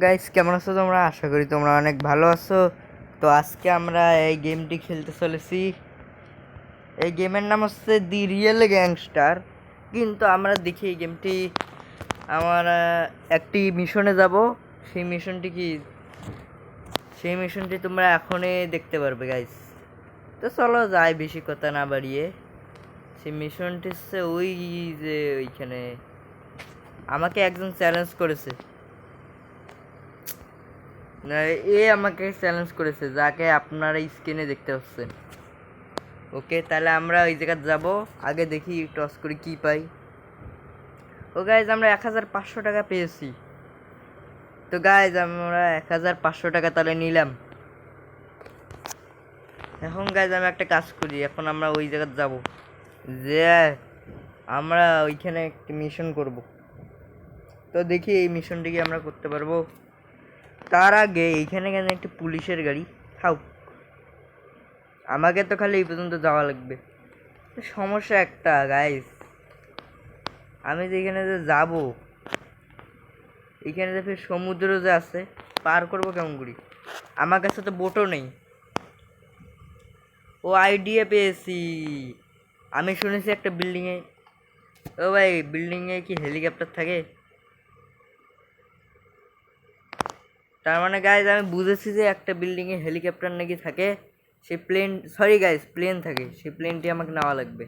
Guys, কেমন আছো তোমরা? আশা করি তোমরা অনেক ভালো আছো। তো আজকে আমরা এই গেমটি খেলতে চলেছি। এই গেমের নাম হচ্ছে দি রিয়েল গ্যাংস্টার। কিন্তু আমরা দেখি এই গেমটি আমরা একটি মিশনে যাব। সেই মিশনটি কি, সেই মিশনটি তোমরা এখনই দেখতে পারবে গাইস। তো চলো যাই, বেশি কথা না বাড়িয়ে। সেই মিশনটি হচ্ছে ওই যে ওইখানে আমাকে একজন চ্যালেঞ্জ করেছে। না, এ আমাকে চ্যালেঞ্জ করেছে, যাকে আপনারা স্ক্রিনে দেখতে পাচ্ছেন। ওকে, তাহলে আমরা ওই জায়গায় যাব। আগে দেখি টস করে কি পাই। ও গাইজ, আমরা 1500 টাকা পেয়েছি। তো গাইজ, আমরা 1500 টাকা তাহলে নিলাম। এখন গাইজ আমি একটা কাজ করি, এখন আমরা ওই জায়গায় যাব, যে আমরা ওইখানে একটা মিশন করব। তো দেখি এই মিশনটি কি আমরা করতে পারবো। তার আগে এইখানে কেন একটি পুলিশের গাড়ি থাও, আমাকে তো খালি এই পর্যন্ত যাওয়া লাগবে। সমস্যা একটা গাইস, আমি যেখানে যে যাব, এখানে যে ফের সমুদ্র যে আছে, পার করবো কেমন করি? আমার কাছে তো বোটও নেই। ও আইডিয়া পেয়েছি, আমি শুনেছি একটা বিল্ডিংয়ে, ও ভাই, বিল্ডিংয়ে কি হেলিকপ্টার থাকে? তার মানে গাইজ আমি বুঝেছি যে একটা বিল্ডিংয়ে হেলিকপ্টার নাকি থাকে। সেই প্লেন, সরি গাইজ, প্লেন থাকে, সেই প্লেনটি আমাকে নেওয়া লাগবে।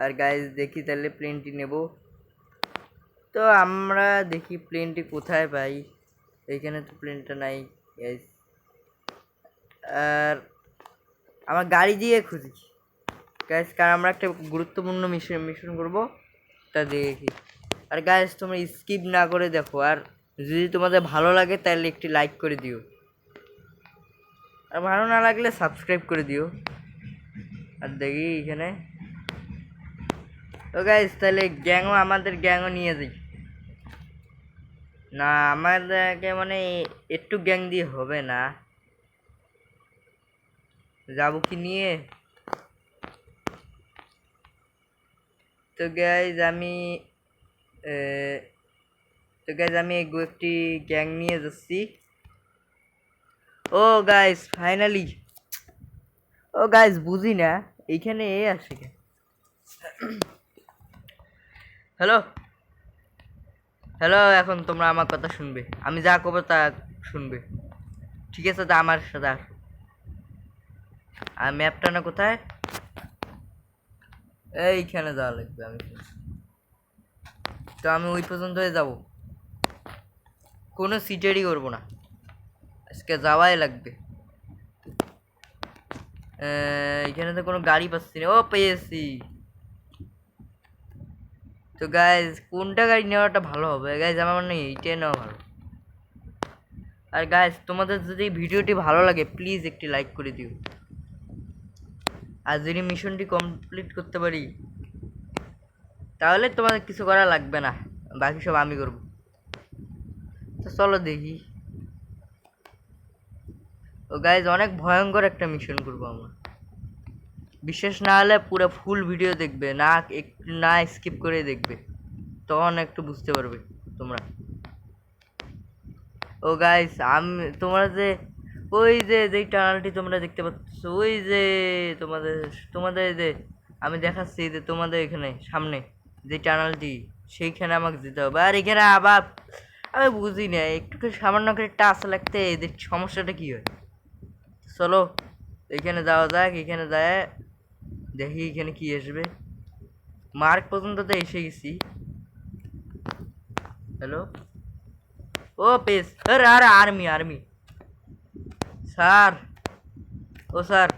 আর গাইজ দেখি তাহলে প্লেনটি নেব। তো আমরা দেখি প্লেনটি কোথায় পাই। এইখানে তো প্লেনটা নাই গাইজ। আর আমার গাড়ি দিয়ে খুঁজি গাইজ, কারণ আমরা একটা গুরুত্বপূর্ণ মিশন করব, তা দেখি। আর গাইজ তোমরা স্কিপ না করে দেখো, আর যদি তোমাদের ভালো লাগে তাহলে একটি লাইক করে দিও, আর ভালো না লাগলে সাবস্ক্রাইব করে দিও। আর দেখি এখানে, তো গাইজ তাহলে আমাদের গ্যাংও নিয়ে যাই। না, আমাদেরকে মানে একটু গ্যাং দিয়ে হবে না, যাবো কি নিয়ে। তো গাইজ আমি একটি গ্যাং নিয়ে যাচ্ছি। ও গাইজ ফাইনালি, ও গাইজ বুঝি না এইখানে এ আসে কেন। হ্যালো হ্যালো, এখন তোমরা আমার কথা শুনবে, আমি যা করবো তা শুনবে, ঠিক আছে? তা আমার সাথে আসো। আর ম্যাপটা না কোথায়? এইখানে যাওয়া লাগবে। তো আমি ওই পর্যন্ত যাব, কোনো সিটেরই করবো না, আজকে যাওয়াই লাগবে। এখানে তো কোনো গাড়ি পাচ্ছি না। ও পেয়েছি। তো গাইজ কোনটা গাড়ি নেওয়াটা ভালো হবে গাইজ? আমার মনে হয় এইটাই নেওয়া ভালো। আর গাইজ তোমাদের যদি ভিডিওটি ভালো লাগে প্লিজ একটি লাইক করে দিও। আর যদি মিশনটি কমপ্লিট করতে পারি তাহলে তোমাদের কিছু করা লাগবে না, বাকি সব আমি করব। তো চলো দেখি। ও গাইজ অনেক ভয়ঙ্কর একটা মিশন করবো আমরা। বিশ্বাস না হলে পুরো ফুল ভিডিও দেখবে, না একটু না স্কিপ করে দেখবে, তখন একটু বুঝতে পারবে তোমরা। ও গাইস, আমি তোমরা যে ওই যে যেই টানেলটি তোমরা দেখতে পাচ্ছ, ওই যে তোমাদের তোমাদের যে আমি দেখাচ্ছি যে তোমাদের এখানে সামনে যে টানেলটি, সেইখানে আমাকে যেতে হবে। আর এখানে আবার আমি বুঝি না, একটু সামান্য করে টাচ লাগতে এদের সমস্যাটা কি হয়। চলো এখানে যাওয়া যাক, এখানে যায় দেখি এখানে কি আসবে। মার্ক পর্যন্ত তো এসে গেছি। হ্যালো, ও পেস, আরে আরে আর্মি আর্মি স্যার, ও স্যার,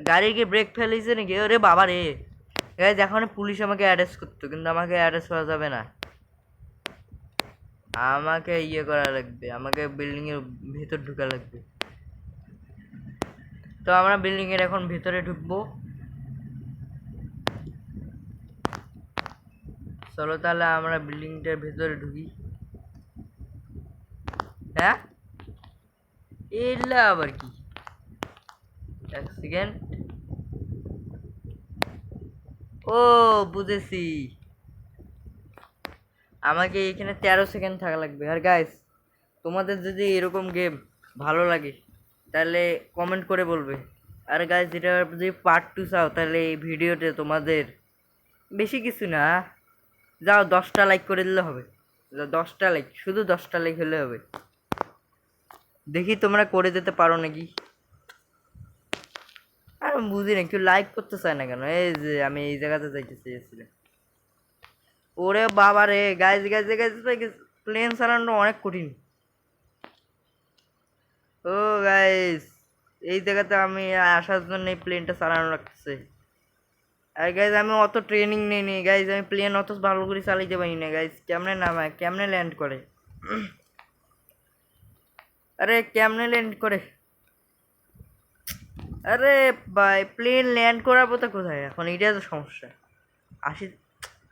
গাড়ি কি ব্রেক ফেলেছে নাকি? ওরে বাবা রে গাইজ, এখন পুলিশ আমাকে অ্যারেস্ট করতো, কিন্তু আমাকে অ্যারেস্ট করা যাবে না, আমাকে ইয়ে করা লাগবে, আমাকে বিল্ডিং এর ভেতর ঢুকা লাগবে। তো আমরা বিল্ডিং এর এখন ভেতরে ঢুকবো। চলো তাহলে আমরা বিল্ডিংটার ভেতরে ঢুকি। হ্যাঁ, এলা আবার কি? এক সেকেন্ড। ও বুঝেছি, আমাকে এখানে 13 সেকেন্ড থাকা লাগবে। আর গাইস, তোমাদের যদি এরকম গেম ভালো লাগে তাহলে কমেন্ট করে বলবে। আর গাইস, এটা যদি পার্ট 2 চাও তাহলে এই ভিডিওতে তোমাদের বেশি কিছু না, যাও 10টা লাইক করে দিলে হবে। 10টা লাইক, শুধু 10টা লাইক হলে হবে। দেখি তোমরা করে দিতে পারো নাকি। আর আমি বুঝি না কেউ লাইক করতে চায় না কেন। এই যে আমি এই জায়গাতে যাইতে চেয়েছিলাম। ওরে বাবা রে, গাইজ গাইজ গাইজ, প্লেন চালানো অনেক কঠিন। ও গাইস, এই জায়গাতে আমি আসার জন্য এই প্লেনটা চালানো লাগতেছে। আর গাইজ আমি অত ট্রেনিং নেইনি গাইজ, আমি প্লেন অত ভালো করে চালাইতে পারি না গাইজ। কেমনে নামায়, কেমনে ল্যান্ড করে, আরে কেমনে ল্যান্ড করে, আরে ভাই প্লেন ল্যান্ড করার পথে কোথায় এখন, এটাই তো সমস্যা। আসি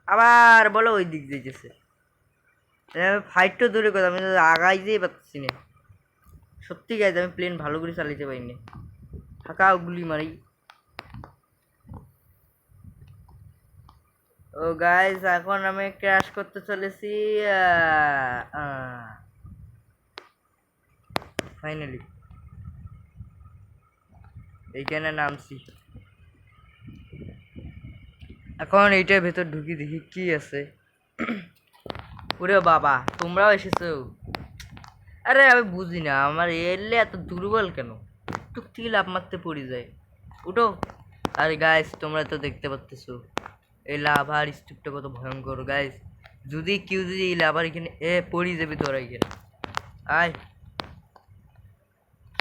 আবার বলো ওই দিক যেতেছে। ফাইটটা দূরে কথা, আমি তো আগাইতেই পারছি না। সত্যি গাইজ আমি প্লেন ভালো করে চালাইতে পারি না, ফাঁকা গুলি মারি। ও গাইজ, এখন আমি ক্র্যাশ করতে চলেছি। ফাইনালি এইখানে নামছি। এখন এইটার ভেতর ঢুকি দেখি কি আছে। ওরে বাবা, তোমরাও এসেছো। আরে আমি বুঝি না আমার এলে এত দুর্বল কেন, টুক থেকে লাভ মারতে পড়ে যায়। উঠো। আরে গাইস, তোমরা তো দেখতে পাচ্তেছো এই লাভার স্টিপটা কত ভয়ঙ্কর গাইস। যদি কেউ যদি এই লাভার এখানে পড়ে যাবে তোরা এখানে। আয়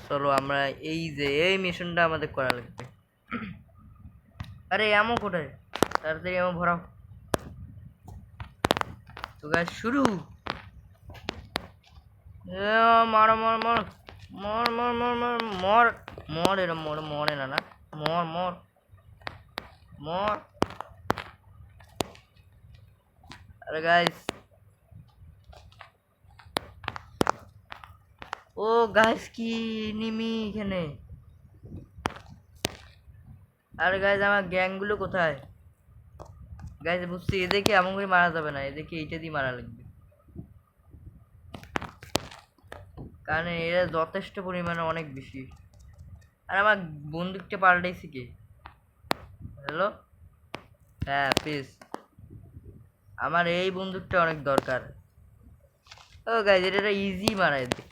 চলো, আমরা এই যে এই মিশনটা আমাদের করা লাগবে। আরে এমন কোথায়, তাড়াতাড়ি এমন ভরাও। তো গাইস শুরু। মারো মর মর মর মর মর মর মর মর, এরম মর, মরে না না, মর মর মর। আরে গাইস, ও গাইস কি নিমি এখানে। আরে গাইস, আমার গ্যাংগুলো কোথায়? গাইস বুঝছি, এদেরকে এমন করে মারা যাবে না, এদেরকে এইটা দিয়ে মারা লাগবে, কারণ এরা যথেষ্ট পরিমাণে অনেক বেশি। আর আমার বন্দুকটা পাল্টাইছি কে? হ্যালো, হ্যাঁ প্লিজ, আমার এই বন্দুকটা অনেক দরকার। ও গাইস, এটা ইজি মারায় দেখ।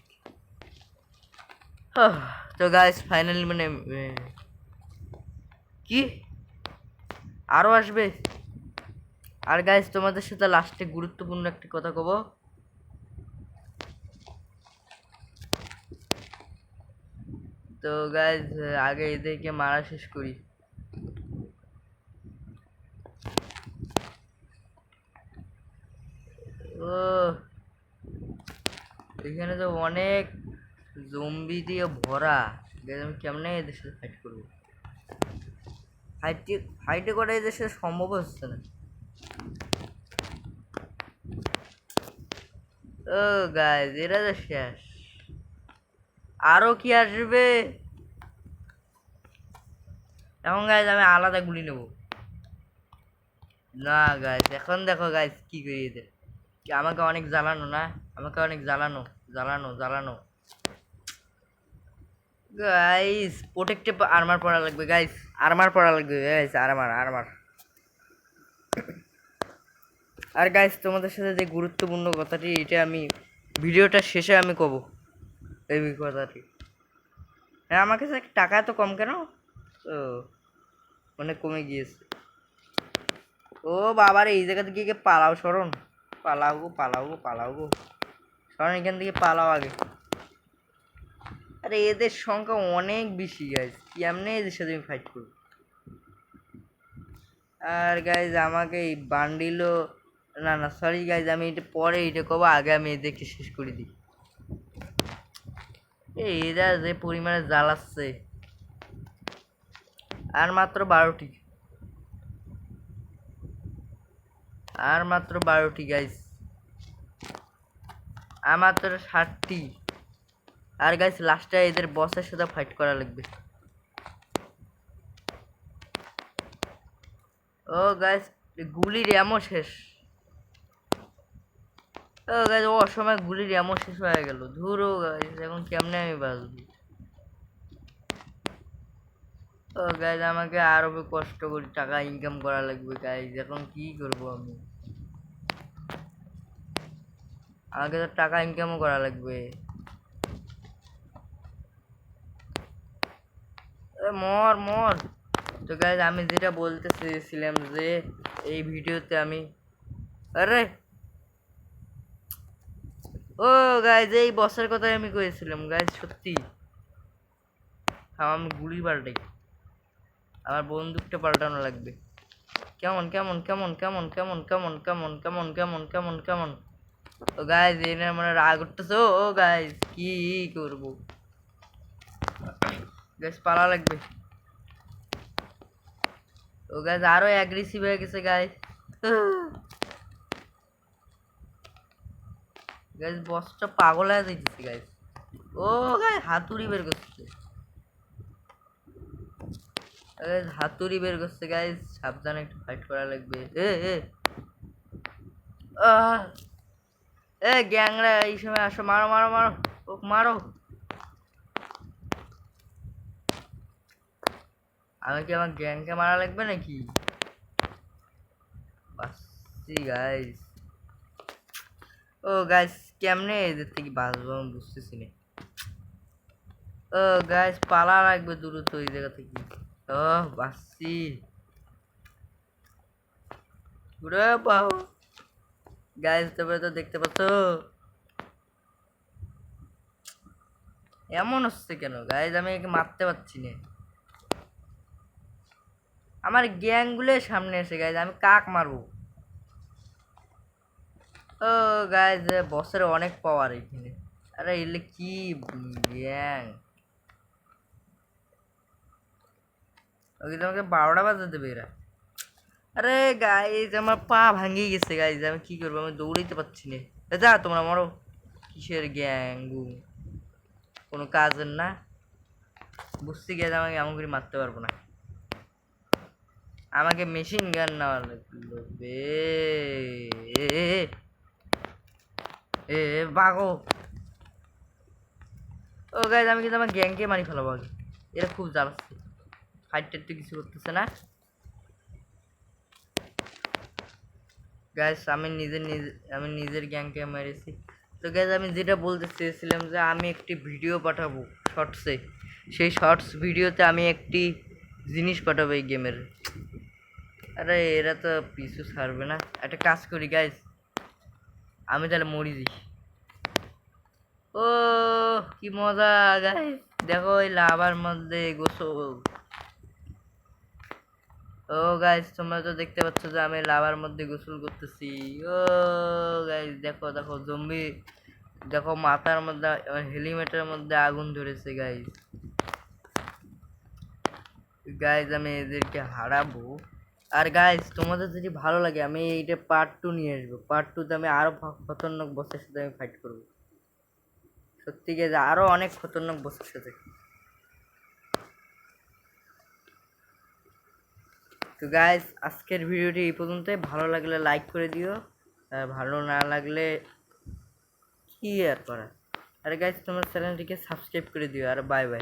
তো গাইস ফাইনালি মানে কি আরো আসবে? আর গাইস, তোমাদের সাথে লাস্টে গুরুত্বপূর্ণ একটা কথা কব। তো গাইস, আগে এদেরকে মারা শেষ করি। ও এখানে তো অনেক জম্বি দিয়ে ভরা। আমি কেমনে এদের সাথে ফাইট করবো? ফাইটে করে এদের সাথে সম্ভব হচ্ছে না। ও গাইস, এরা তো শেষ। আরো কি আসবে? এখন গাইস আমি আলাদা গুলি নেব না। গাইস এখন দেখো গাইস কি করি এদের। আমাকে অনেক জ্বালানো না, আমাকে অনেক জ্বালানো জ্বালানো জ্বালানো। গাইস প্রোটেক্টিভ আর্মার পরা লাগবে গাইস, আর্মার পরা লাগবে গাইস, আর্মার আর্মার। আর গাইস, তোমাদের সাথে যে গুরুত্বপূর্ণ কথাটি, এটা আমি ভিডিওটা শেষে আমি কব এই কথাটি। হ্যাঁ, আমার কাছে টাকা তো কম কেন? ও অনেক কমে গিয়েছে। ও বাবার, এই জায়গা থেকে গিয়ে পালাও, সরণ পালাও গো, পালাও গো, পালাও গো, সরণ এখান থেকে পালাও আগে। আরে এদের সংখ্যা অনেক বেশি গাইজ, কেমনে এদের সাথে আমি ফাইট করবো? আর গাইজ আমাকে এই বান্ডিলও, না না সরি গাইজ, আমি এটা পরে এটা কবো, আগে আমি এদেরকে শেষ করে দিই। এরা যে পরিমাণে জ্বালাচ্ছে। আর মাত্র 12টি, আর মাত্র 12টি গাইজ, আর মাত্র 60টি। আর গাইজ লাস্টে এদের বসের সাথে ফাইট করা লাগবে। ও গাইজ, গুলির এমন শেষ। ও গাইজ ও সময় গুলির এমন শেষ হয়ে গেল, ধুরো গাইজ এখন কেমনে আমি বাঁচবো। ও গাইজ আমাকে আরো কষ্ট করে টাকা ইনকাম করা লাগবে গাইজ, এখন কি করবো আমি, আমাকে তো টাকা ইনকামও করা লাগবে। মর মর। তো গাইজ আমি যেটা বলতে চেয়েছিলাম যে এই ভিডিওতে আমি, আরে ও গাইজ এই বসের কথাই আমি কয়েছিলাম গাইজ, সত্যি আমি গুলি পাল্টাই, আমার বন্দুকটা পাল্টানো লাগবে। কেমন কেমন কেমন কেমন কেমন কেমন কেমন কেমন কেমন কেমন কেমন ও গাইজ এনে মানে রাগ উঠতেছে। ও গাইজ কি করবো গাইজ, পালা লাগবে। ও গাইজ আরো অ্যাগ্রেসিভ হয়ে গেছে গাইজ। গাইজ বসটা পাগল হয়ে যাইতেছে গাইজ। ও গাইজ হাতুড়ি বের করছে, হাতুড়ি বের করছে গাইজ, সাবধানে একটু ফাইট করা লাগবে। এ গ্যাংরা এই সময় আসো, মারো মারো মারো, ও মারো। আমি কি আমার গ্যাংকে মারা লাগবে নাকি? বাসি গাইজ। ও গাইজ কেমনে এদের থেকে বাঁচবো আমি বুঝতেছি না। ও গাইজ পালা লাগবে দ্রুত ওই জায়গা থেকে। ও বাসি ঘুরে পাও গাইজ, তারপরে তো দেখতে পাচ্ছ এমন হচ্ছে কেন গাইজ, আমি একে মারতে পারছি না। আমার গ্যাং গুলো সামনে এসে গাইজ, আমি কাক মারবো। ও গাইজ বসের অনেক পাওয়ার এখানে। আরে এলে কি গ্যাং, ওকে তোমাকে 12টা বাজে দেবে এরা। আরে গাইজ আমার পা ভাঙিয়ে গেছে গাইজ, আমি কি করবো, আমি দৌড়াইতে পারছি না। যা তোমরা মরো, কিসের গ্যাং গু, কোনো কাজের না। বুঝতে গিয়ে আমাকে এমন করে মারতে পারবো না, আমাকে মেশিন গান নেওয়া লাগবে। এ বাগো। ও গাইজ আমি কিন্তু আমার গ্যাংকে মারি ফেলাবো আগে, এরা খুব জ্বালাচ্ছে, ফাইট টাইট তো কিছু করতেছে না। গাইজ আমি নিজের গ্যাংকে মেরেছি। তো গাইজ আমি যেটা বলতে চেয়েছিলাম যে আমি একটি ভিডিও পাঠাবো শর্টসে, সেই শর্টস ভিডিওতে আমি একটি জিনিস পাঠাবো এই গেমের। আরে এরা তো পিছু ছাড়বে না, একটা কাজ করি গাইজ, আমি তাহলে মরি দিই। ও কি মজা গাইজ, দেখো ওই লাভার মধ্যে গোসল। ও গাইজ তোমরা তো দেখতে পাচ্ছ যে আমি লাভার মধ্যে গোসল করতেছি। ও গাইজ দেখো দেখো জম্বি, দেখো মাথার মধ্যে হেলিমেটের মধ্যে আগুন ধরেছে গাইজ। গাইজ আমি এদেরকে হারাবো। আর গাইজ তোমাদের যদি ভালো লাগে আমি এইটা পার্ট 2 নিয়ে আসবো, পার্ট 2 তে আমি আরো খতরনাক বসের সাথে আমি ফাইট করবো। সত্যি গাইজ আরো অনেক খতরনাক বসের সাথে। তো গাইজ আজকের ভিডিওটি এই পর্যন্তই, ভালো লাগলে লাইক করে দিও, আর ভালো না লাগলে কি আর করা। আর গাইজ তোমার চ্যানেলটিকে সাবস্ক্রাইব করে দিও। আর বাই বাই।